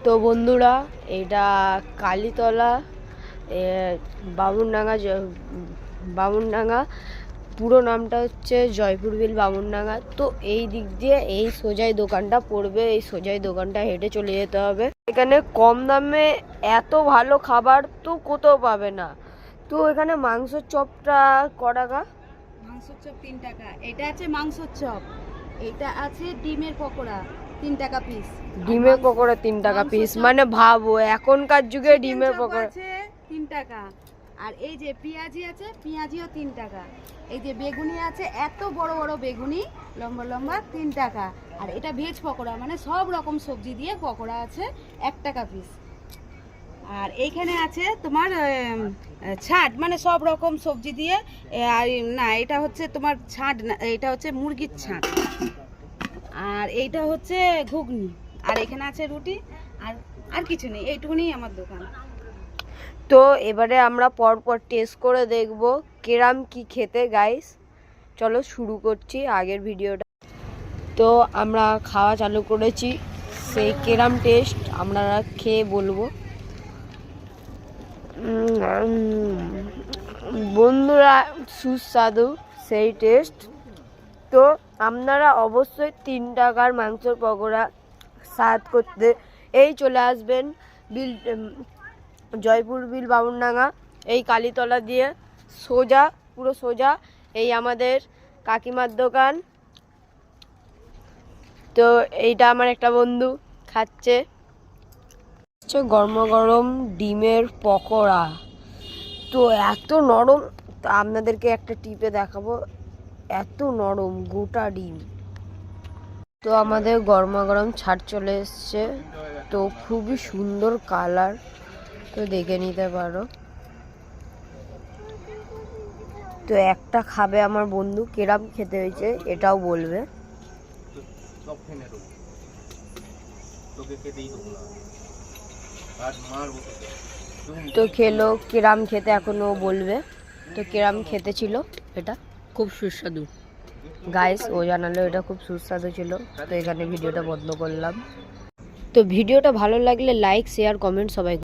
তো বন্ধুরা, এটা কালীতলা বামুনডাঙ্গা পুরো নামটা হচ্ছে জয়পুর বিল বামুনডাঙ্গা। তো এই দিক দিয়ে এই সোজাই দোকানটা পড়বে, এই সোজাই দোকানটা হেঁটে চলে যেতে হবে। এখানে কম দামে এত ভালো খাবার তো কোথাও পাবে না। তো এখানে মাংসের চপটা ক টাকা? মাংসের চপ 3 টাকা। এটা আছে মাংসের চপ, এটা আছে ডিমের পকোড়া 3 টাকা পিস। ডিমের পকোড়া 3 টাকা পিস, মানে ভাবো এখনকার যুগে ডিমের পকোড়া আছে 3 টাকা। আর এই যে পেঁয়াজি আছে, পেঁয়াজিও 3 টাকা। এই যে বেগুনি আছে, এত বড় বড় বেগুনি লম্বা লম্বা 3 টাকা। আর এটা ভেজ পকোড়া, মানে সব রকম সবজি দিয়ে পকোড়া আছে 1 টাকা পিস। আর এইখানে আছে তোমার ছাট, মানে সব রকম সবজি দিয়ে। আর না, এটা হচ্ছে তোমার ছাট না, এটা হচ্ছে মুরগির ছাট। আর এইটা হচ্ছে ঘুগনি। আর এখানে আছে রুটি। আর আর কিছু নেই, এইটুকুনি আমার দোকান। তো এবারে আমরা পরপর টেস্ট করে দেখব কেরাম কি খেতে। গাইস চলো শুরু করছি আগের ভিডিওটা। তো আমরা খাওয়া চালু করেছি, সেই কেরাম টেস্ট আমরা খেয়ে বলবো। বন্ধুরা সুস্বাদু সেই টেস্ট। তো আপনারা অবশ্যই 3 টাকার মাংসের পকোড়া স্বাদ করতে এই চলে আসবেন বিল জয়পুর বিল বামুনডাঙ্গা, এই কালীতলা দিয়ে সোজা, পুরো সোজা এই আমাদের কাকিমার দোকান। তো এইটা আমার একটা বন্ধু খাচ্ছে গরম গরম ডিমের পকোড়া। তো এত নরম, তো আপনাদেরকে একটা টিপে দেখাবো, এত নরম গোটা ডিম। তো আমাদের গরমা গরম ছাড় চলে এসছে, তো খুবই সুন্দর কালার, তো দেখে নিতে পারো। তো একটা খাবে আমার বন্ধু, কেরাম খেতে হয়েছে এটাও বলবে। তো খেলো কেরাম খেতে, এখনো বলবে। তো কেরাম খেতে ছিল, এটা খুব সুস্বাদু গাইস, ও জানালো এটা খুব সুস্বাদু ছিল। তো এখানে ভিডিওটা বন্ধ করলাম। তো ভিডিওটা ভালো লাগলে লাইক শেয়ার কমেন্ট সবাই